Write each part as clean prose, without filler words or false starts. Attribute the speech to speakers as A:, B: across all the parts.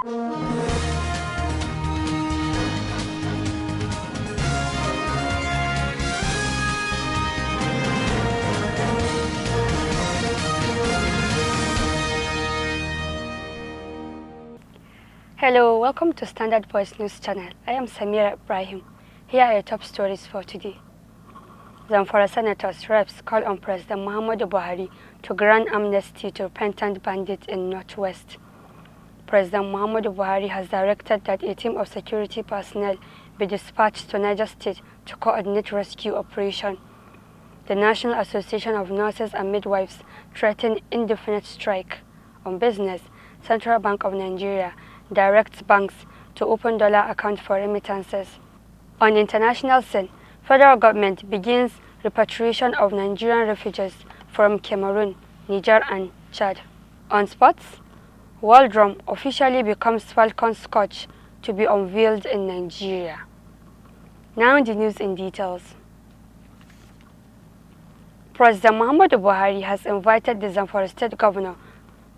A: Hello, welcome to Standard Voice News Channel. I am Samira Ibrahim. Here are your top stories for today. Zamfara Senators reps call on President Muhammadu Buhari to grant amnesty to repentant bandits in Northwest. President Muhammadu Buhari has directed that a team of security personnel be dispatched to Niger State to coordinate rescue operation. The National Association of Nurses and Midwives threatened indefinite strike. On business, Central Bank of Nigeria directs banks to open dollar account for remittances. On international scene, federal government begins repatriation of Nigerian refugees from Cameroon, Niger and Chad. On sports, World Drum officially becomes Falcons coach to be unveiled in Nigeria. Now the news in details. President Muhammadu Buhari has invited the Zamfara State Governor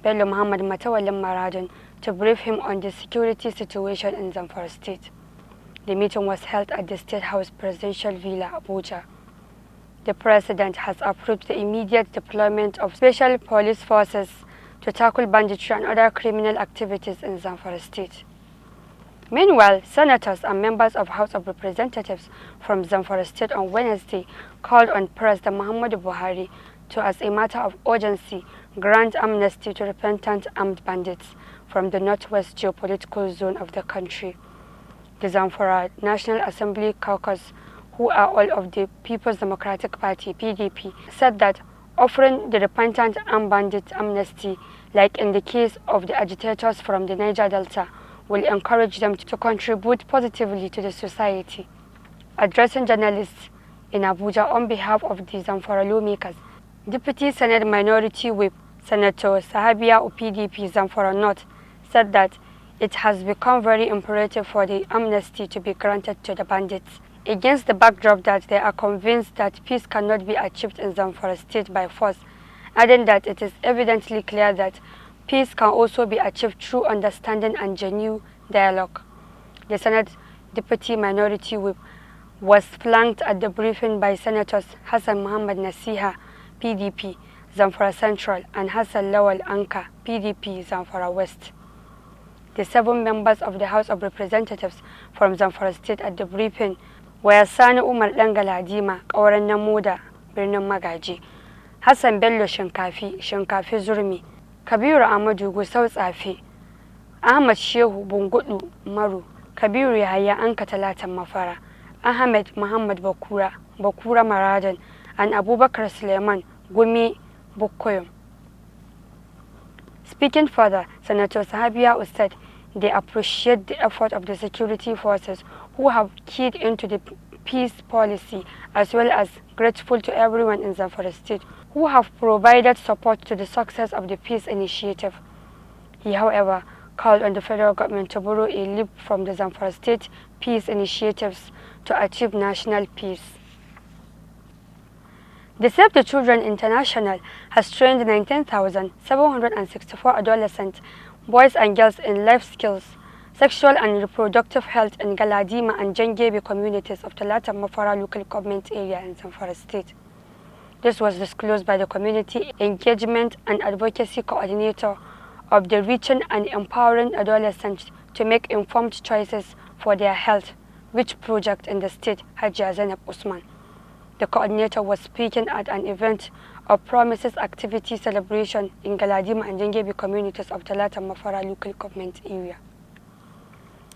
A: Bello Muhammad Matawalin Maradun to brief him on the security situation in Zamfara State. The meeting was held at the State House Presidential Villa, Abuja. The President has approved the immediate deployment of special police forces to tackle banditry and other criminal activities in Zamfara State. Meanwhile, senators and members of House of Representatives from Zamfara State on Wednesday called on President Muhammadu Buhari to, as a matter of urgency, grant amnesty to repentant armed bandits from the Northwest geopolitical zone of the country. The Zamfara National Assembly caucus, who are all of the People's Democratic Party (PDP), said that offering the repentant armed bandits amnesty, like in the case of the agitators from the Niger Delta, will encourage them to contribute positively to the society. Addressing journalists in Abuja on behalf of the Zamfara lawmakers, Deputy Senate Minority Whip Senator Sahabia of PDP Zamfara North said that it has become very imperative for the amnesty to be granted to the bandits, against the backdrop that they are convinced that peace cannot be achieved in Zamfara State by force, adding that it is evidently clear that peace can also be achieved through understanding and genuine dialogue. The Senate Deputy Minority Whip was flanked at the briefing by Senators Hassan Muhammad Nasiha, PDP, Zamfara Central, and Hassan Lawal Anka, PDP, Zamfara West. The 7 members of the House of Representatives from Zamfara State at the briefing were Sani Umar Dangaladima, Kauran Namuda, Birnin Magaji, Hassan Bello Shinkafi Zurmi, Kabiru Ahmadu Gusau Tsafi, Ahmad Shehu Bungudu Maru, Kabiru Yahaya Anka Talatan Mafara, Ahmed Muhammad Bakura Maradan, and Abubakar Suleiman Gumi Bukoyum. Speaking further, Senator Sahabia said they appreciate the effort of the security forces who have keyed into the peace policy, as well as grateful to everyone in Zamfara State who have provided support to the success of the peace initiative. He, however, called on the federal government to borrow a leap from the Zamfara State peace initiatives to achieve national peace. The Save the Children International has trained 19,764 adolescents, boys and girls in life skills, sexual and reproductive health in Galadima and Jangebe communities of Talata Mafara local government area in Zamfara State. This was disclosed by the Community Engagement and Advocacy Coordinator of the Reaching and Empowering Adolescents to Make Informed Choices for Their Health, which project in the state, Hajia Zainab Usman. The coordinator was speaking at an event of Promises Activity Celebration in Galadima and Jangebe communities of Talata Mafara local government area.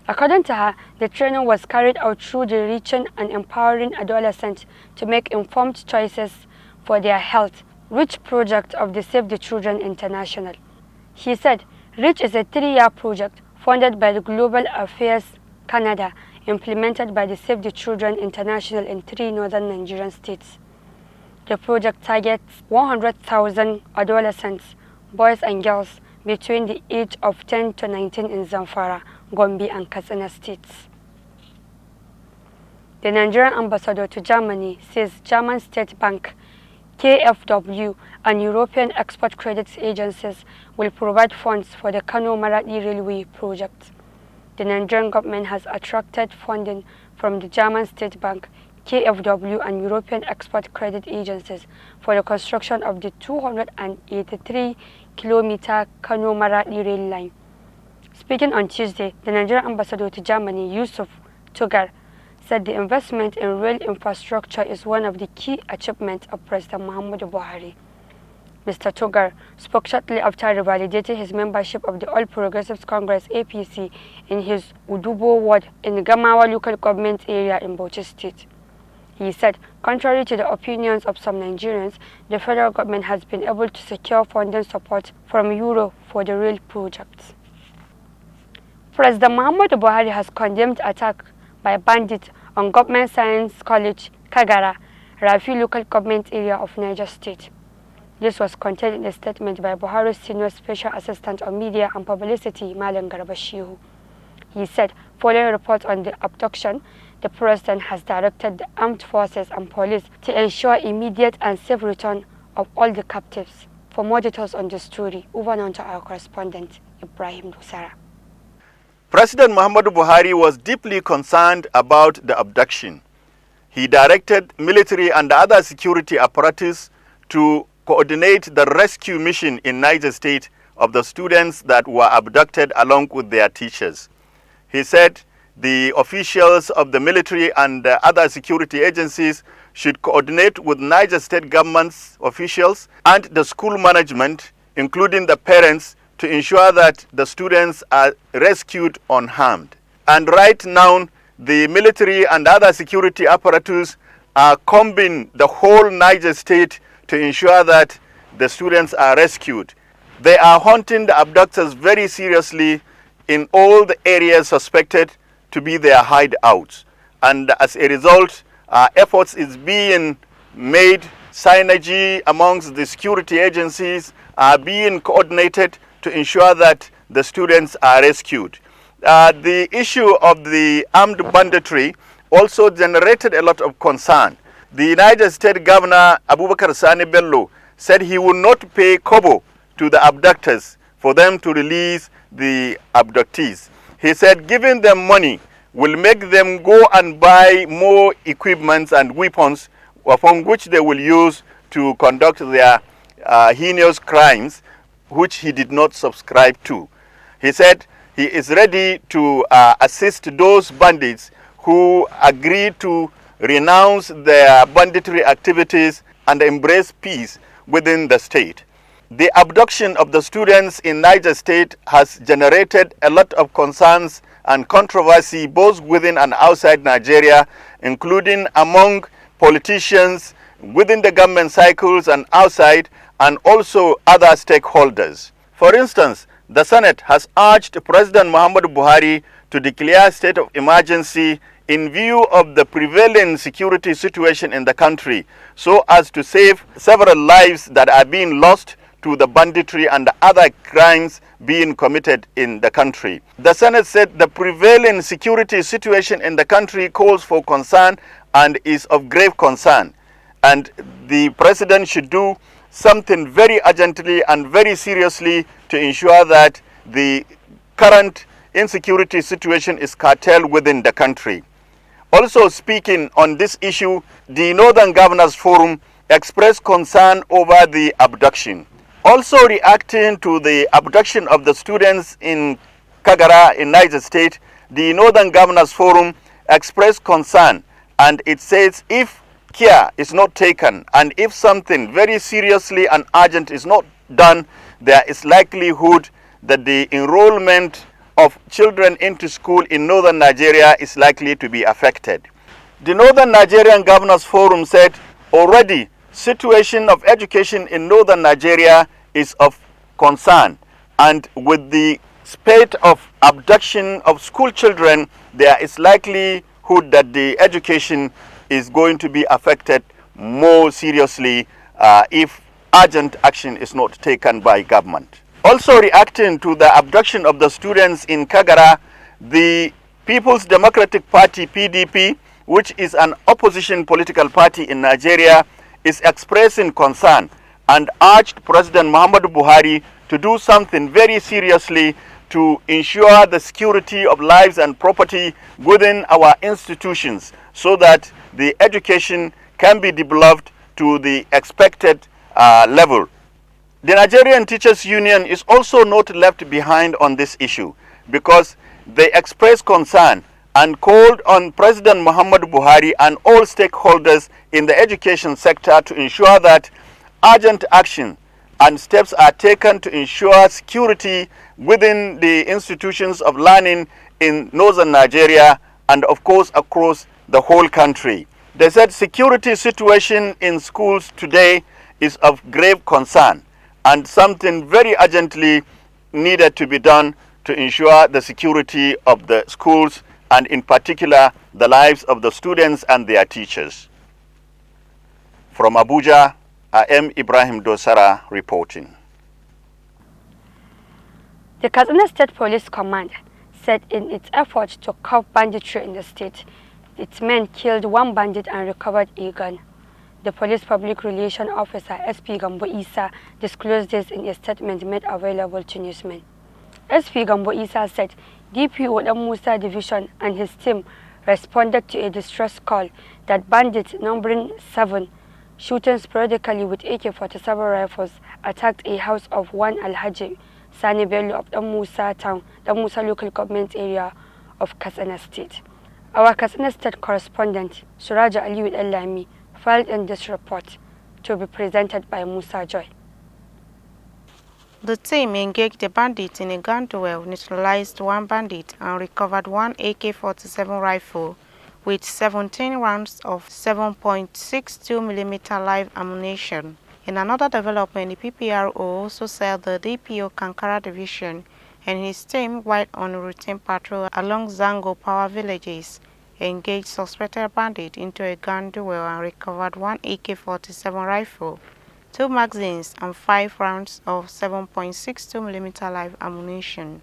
A: According to her, the training was carried out through the Reaching and Empowering Adolescents to Make Informed Choices for Their Health, REACH project of the Save the Children International. He said, REACH is a 3-year project funded by the Global Affairs Canada, implemented by the Save the Children International in 3 northern Nigerian states. The project targets 100,000 adolescents, boys and girls between the age of 10 to 19 in Zamfara, Gombe and Katsina states. The Nigerian ambassador to Germany says German State Bank KfW, and European Export Credit agencies will provide funds for the Kano-Maradi Railway project. The Nigerian government has attracted funding from the German State Bank, KfW, and European Export Credit agencies for the construction of the 283-kilometer Kano-Maradi rail line. Speaking on Tuesday, the Nigerian ambassador to Germany, Svtv, said the investment in rail infrastructure is one of the key achievements of President Muhammadu Buhari. Mr. Togar spoke shortly after revalidating his membership of the All Progressives Congress APC in his Udubo ward in Gamawa local government area in Bauchi State. He said, contrary to the opinions of some Nigerians, the federal government has been able to secure funding support from Euro for the rail projects. President Muhammadu Buhari has condemned attack by bandits on Government Science College, Kagara, Rafi local government area of Niger State. This was contained in a statement by Buhari's Senior Special Assistant on Media and Publicity, Malam Garba Shehu. He said, following reports on the abduction, the President has directed the armed forces and police to ensure immediate and safe return of all the captives. For more details on the story, over on to our correspondent, Ibrahim Dusara.
B: President Muhammadu Buhari was deeply concerned about the abduction. He directed military and other security apparatus to coordinate the rescue mission in Niger State of the students that were abducted along with their teachers. He said the officials of the military and other security agencies should coordinate with Niger State government's officials and the school management, including the parents, to ensure that the students are rescued unharmed. And right now, the military and other security apparatus are combing the whole Niger State to ensure that the students are rescued. They are hunting the abductors very seriously in all the areas suspected to be their hideouts. And as a result, efforts is being made, synergy amongst the security agencies are being coordinated to ensure that the students are rescued. The issue of the armed banditry also generated a lot of concern. The Niger State Governor Abubakar Sani Bello said he will not pay kobo to the abductors for them to release the abductees. He said giving them money will make them go and buy more equipment and weapons upon which they will use to conduct their heinous crimes, which he did not subscribe to. He said he is ready to assist those bandits who agree to renounce their banditry activities and embrace peace within the state. The abduction of the students in Niger State has generated a lot of concerns and controversy both within and outside Nigeria, including among politicians within the government cycles and outside, and also other stakeholders. For instance, the Senate has urged President Muhammadu Buhari to declare state of emergency in view of the prevailing security situation in the country, so as to save several lives that are being lost to the banditry and other crimes being committed in the country. The Senate said the prevailing security situation in the country calls for concern and is of grave concern, and the President should do something very urgently and very seriously to ensure that the current insecurity situation is curtailed within the country. Also speaking on this issue, the Northern Governors Forum expressed concern over the abduction. Also reacting to the abduction of the students in Kagara in Niger State, the Northern Governors Forum expressed concern, and it says if care is not taken and if something very seriously and urgent is not done, there is likelihood that the enrollment of children into school in northern Nigeria is likely to be affected. The Northern Nigerian Governors Forum said already situation of education in northern Nigeria is of concern, and with the spate of abduction of school children, there is likelihood that the education is going to be affected more seriously if urgent action is not taken by government. Also reacting to the abduction of the students in Kagara, the People's Democratic Party, PDP, which is an opposition political party in Nigeria, is expressing concern and urged President Muhammadu Buhari to do something very seriously to ensure the security of lives and property within our institutions so that the education can be developed to the expected level. The Nigerian Teachers Union is also not left behind on this issue because they expressed concern and called on President Muhammadu Buhari and all stakeholders in the education sector to ensure that urgent action and steps are taken to ensure security within the institutions of learning in northern Nigeria and of course across the whole country. They said security situation in schools today is of grave concern and something very urgently needed to be done to ensure the security of the schools and in particular the lives of the students and their teachers. From Abuja, I am Ibrahim Dosara reporting.
A: The Katsina State Police Command said in its efforts to curb banditry in the state, its men killed one bandit and recovered a gun. The police public relations officer, SP Gambo Isa, disclosed this in a statement made available to newsmen. SP Gambo Isa said DPO Dan Musa Division and his team responded to a distress call that bandits numbering 7, shooting sporadically with AK-47 rifles, attacked a house of one Alhaji Sani Bello of Dan Musa town, Dan Musa local government area of Katsina State. Our Katsina State correspondent, Suraja Aliyu Lami, filed in this report to be presented by Musa Joy.
C: The team engaged the bandits in a gun duel, neutralized one bandit and recovered one AK-47 rifle with 17 rounds of 7.62mm live ammunition. In another development, the PPRO also said the DPO Kankara Division and his team, while on routine patrol along Zango power villages, engaged suspected bandit into a gun duel and recovered one AK-47 rifle, 2 magazines and 5 rounds of 7.62mm live ammunition.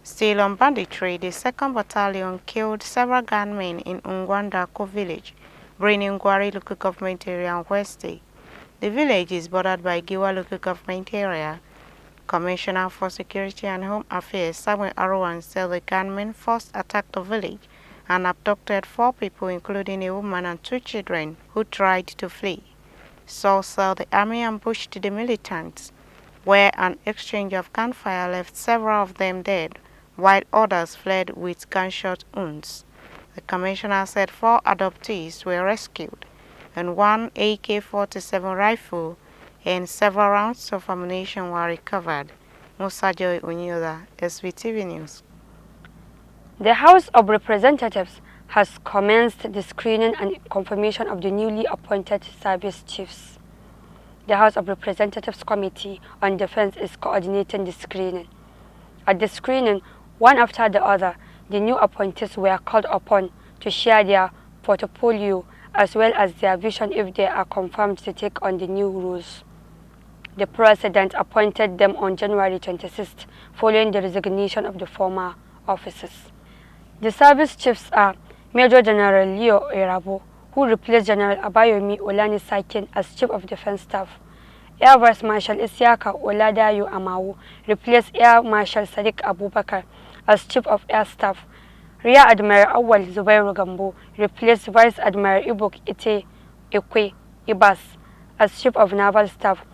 C: Still on banditry, the 2nd Battalion killed several gunmen in Ungwandako village, Brainy Ngwari local government area on Wednesday. The village is bordered by Giwa local government area. Commissioner for Security and Home Affairs Samuel Arwan said the gunmen first attacked the village and abducted 4 people including a woman and 2 children who tried to flee. So the army ambushed the militants, where an exchange of gunfire left several of them dead, while others fled with gunshot wounds. The commissioner said 4 adoptees were rescued, and 1 AK-47 rifle and several rounds of ammunition were recovered. Musa Joy Unyoda, Svtv News.
A: The House of Representatives has commenced the screening and confirmation of the newly appointed service chiefs. The House of Representatives Committee on Defense is coordinating the screening. At the screening, one after the other, the new appointees were called upon to share their portfolio as well as their vision if they are confirmed to take on the new roles. The President appointed them on January 26th, following the resignation of the former officers. The service chiefs are Major General Leo Erabo, who replaced General Abayomi Olanisakin as Chief of Defense Staff. Air Vice Marshal Isiaka Oladayo Amawu replaced Air Marshal Sadiq Abubakar as Chief of Air Staff. Rear Admiral Awal Zubairu Gambo replaced Vice Admiral Ibuk Ite Ekwe Ibas as Chief of Naval Staff,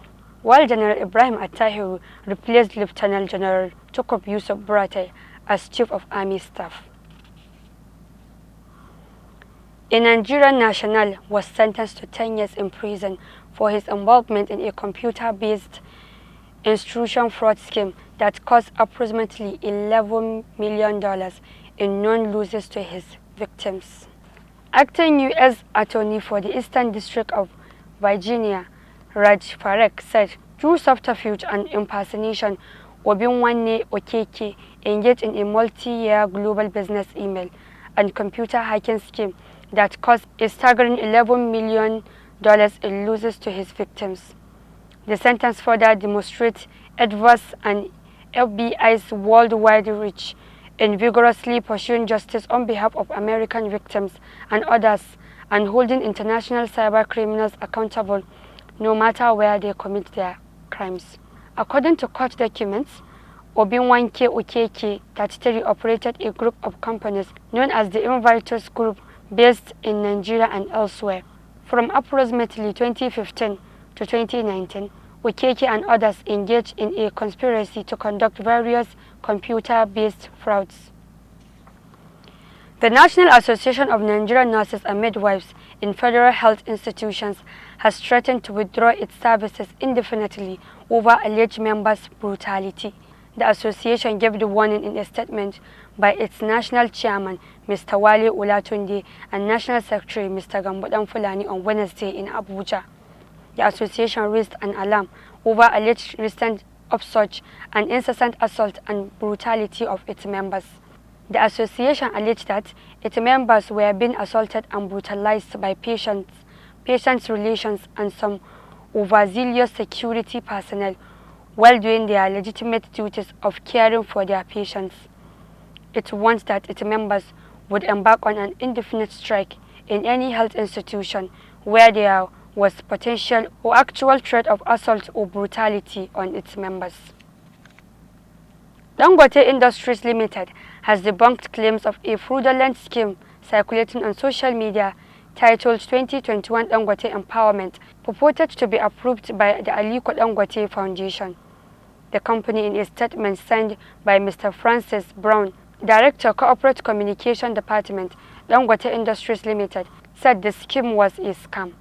A: while General Ibrahim Attahiru replaced Lieutenant General Tukub Yusuf Burate as Chief of Army Staff. A Nigerian national was sentenced to 10 years in prison for his involvement in a computer-based instruction fraud scheme that cost approximately $11 million in known losses to his victims. Acting U.S. Attorney for the Eastern District of Virginia, Raj Farek, said through subterfuge and impersonation, Obinwanne Okeke engaged in a multi-year global business email and computer hacking scheme that cost a staggering $11 million in losses to his victims. The sentence further demonstrates Edwards and FBI's worldwide reach in vigorously pursuing justice on behalf of American victims and others and holding international cyber criminals accountable no matter where they commit their crimes. According to court documents, Obinwanke Okeke 33 operated a group of companies known as the Inviters Group based in Nigeria and elsewhere. From approximately 2015 to 2019, Okeke and others engaged in a conspiracy to conduct various computer-based frauds. The National Association of Nigerian Nurses and Midwives in Federal Health Institutions has threatened to withdraw its services indefinitely over alleged members' brutality. The association gave the warning in a statement by its national chairman, Mr. Wale Olatunde, and national secretary, Mr. Gambo Fulani, on Wednesday in Abuja. The association raised an alarm over alleged recent upsurge and incessant assault and brutality of its members. The association alleged that its members were being assaulted and brutalized by patients' relations and some overzealous security personnel while doing their legitimate duties of caring for their patients. It warns that its members would embark on an indefinite strike in any health institution where there was potential or actual threat of assault or brutality on its members. Dangote Industries Limited has debunked claims of a fraudulent scheme circulating on social media titled 2021 Dangote Empowerment, purported to be approved by the Aliko Dangote Foundation. The company, in a statement signed by Mr. Francis Brown, Director, Corporate Communication Department, Dangote Industries Limited, said the scheme was a scam.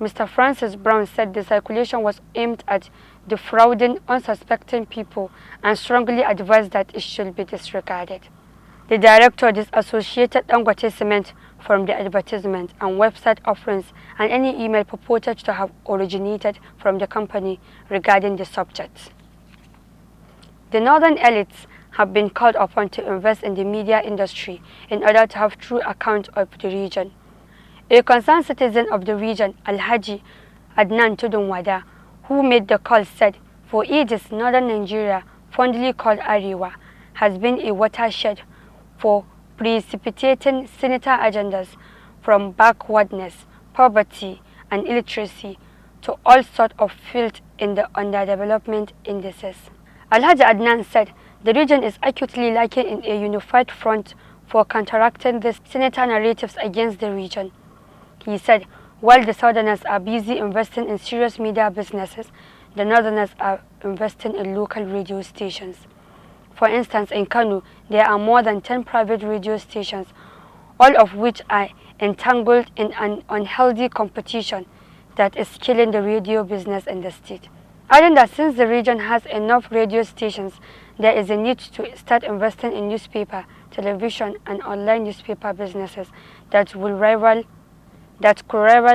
A: Mr. Francis Brown said the circulation was aimed at defrauding unsuspecting people and strongly advised that it should be disregarded. The director disassociated Dangote Cement from the advertisement and website offerings and any email purported to have originated from the company regarding the subject. The northern elites have been called upon to invest in the media industry in order to have true account of the region. A concerned citizen of the region, Alhaji Adnan Tudunwada, who made the call, said, "For ages, northern Nigeria, fondly called Arewa, has been a watershed for precipitating senator agendas from backwardness, poverty, and illiteracy to all sorts of filth in the underdevelopment indices." Alhaji Adnan said the region is acutely lacking in a unified front for counteracting these senator narratives against the region. He said, while the southerners are busy investing in serious media businesses, the northerners are investing in local radio stations. For instance, in Kano, there are more than 10 private radio stations, all of which are entangled in an unhealthy competition that is killing the radio business in the state. Adding that since the region has enough radio stations, there is a need to start investing in newspaper, television, and online newspaper businesses that could rival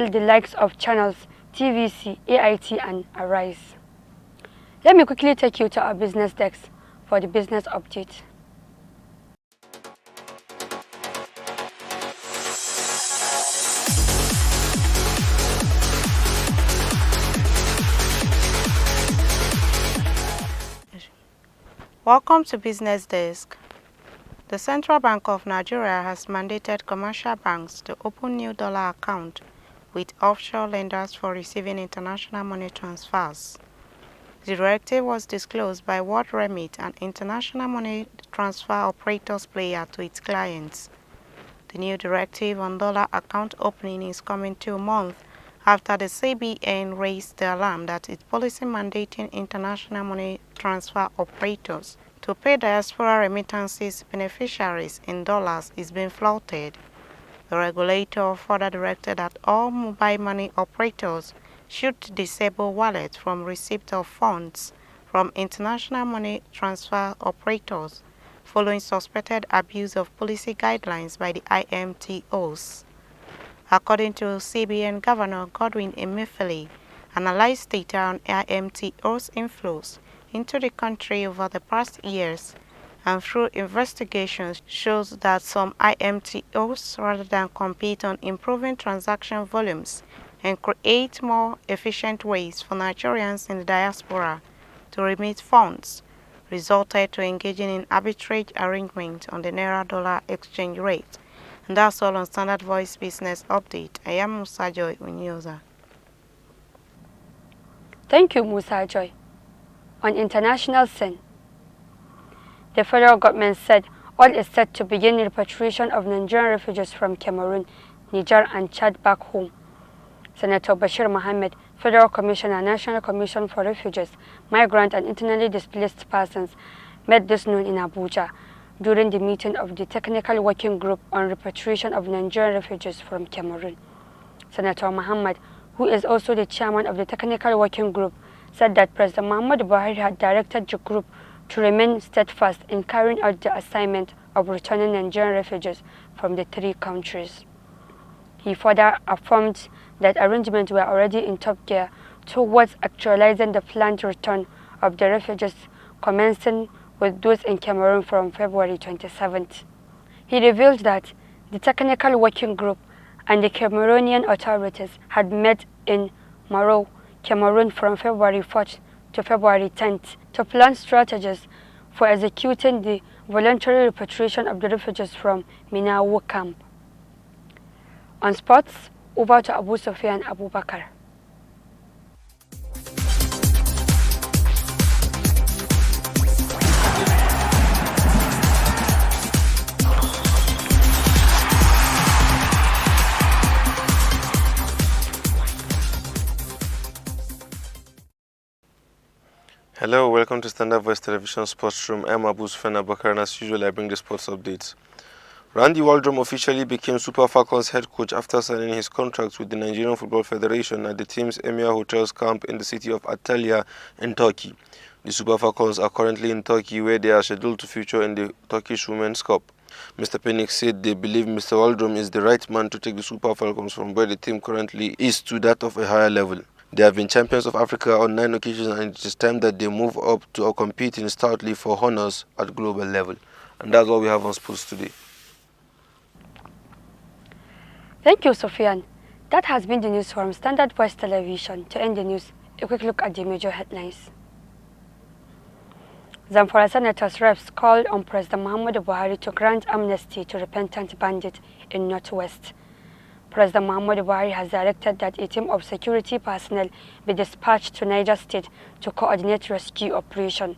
A: the likes of channels TVC, AIT, and Arise. Let me quickly take you to our business desk for the business update.
C: Welcome to Business Desk. The Central Bank of Nigeria has mandated commercial banks to open new dollar accounts with offshore lenders for receiving international money transfers. The directive was disclosed by World Remit, an international money transfer operators player, to its clients. The new directive on dollar account opening is coming 2 months after the CBN raised the alarm that its policy mandating international money transfer operators to pay diaspora remittances beneficiaries in dollars is being flouted. The regulator further directed that all mobile money operators should disable wallets from receipt of funds from international money transfer operators following suspected abuse of policy guidelines by the IMTOs. According to CBN Governor Godwin Emefiele, analyzed data on IMTOs inflows into the country over the past years and through investigations shows that some IMTOs, rather than compete on improving transaction volumes and create more efficient ways for Nigerians in the diaspora to remit funds, resulted to engaging in arbitrage arrangements on the Naira-dollar exchange rate And that's all on Standard Voice Business Update. I am Musa Joy Unyoza.
A: Thank you, Musa Joy. On international scene, the federal government said all is set to begin repatriation of Nigerian refugees from Cameroon, Niger and Chad back home. Senator Bashir Mohammed, Federal Commissioner, National Commission for Refugees, Migrant and Internally Displaced Persons, met this noon in Abuja during the meeting of the Technical Working Group on Repatriation of Nigerian Refugees from Cameroon. Senator Mohammed, who is also the chairman of the Technical Working Group, said that President Muhammad Buhari had directed the group to remain steadfast in carrying out the assignment of returning Nigerian refugees from the three countries. He further affirmed that arrangements were already in top gear towards actualizing the planned return of the refugees, commencing with those in Cameroon from February 27th. He revealed that the Technical Working Group and the Cameroonian authorities had met in Maro, Cameroon from February 4th to February 10th to plan strategies for executing the voluntary repatriation of the refugees from Minawo camp. On sports, over to Abu Sufyan Abubakar.
D: Hello, welcome to Standard Voice Television Sports Room. I'm Abu Sufyan Abubakar, and as usual, I bring the sports updates. Randy Waldrum officially became Super Falcons head coach after signing his contract with the Nigerian Football Federation at the team's Emir Hotels camp in the city of Antalya in Turkey. The Super Falcons are currently in Turkey, where they are scheduled to feature in the Turkish Women's Cup. Mr. Penix said they believe Mr. Waldrum is the right man to take the Super Falcons from where the team currently is to that of a higher level. They have been champions of Africa on 9 occasions, and it is time that they move up to competing stoutly for honors at global level. And that's all we have on sports today.
A: Thank you, Sufyan. That has been the news from Standard Voice Television. To end the news, a quick look at the major headlines. Zamfara Senators reps called on President Muhammad Buhari to grant amnesty to repentant bandits in Northwest. President Muhammad Buhari has directed that a team of security personnel be dispatched to Niger State to coordinate rescue operation.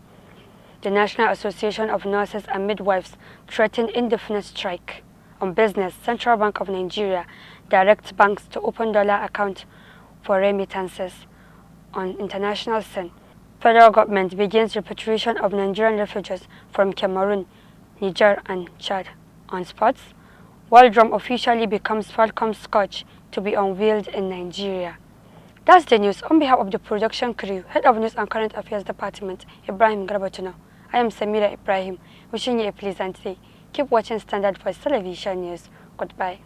A: The National Association of Nurses and Midwives threatened indefinite strike. On business, Central Bank of Nigeria directs banks to open dollar account for remittances. On international scene, federal government begins repatriation of Nigerian refugees from Cameroon, Niger and Chad. On sports, Waldrum officially becomes Falcons coach to be unveiled in Nigeria. That's the news. On behalf of the production crew, Head of News and Current Affairs Department, Ibrahim Garbatuna, I am Samira Ibrahim, wishing you a pleasant day. Keep watching Standard Voice Television News. Goodbye.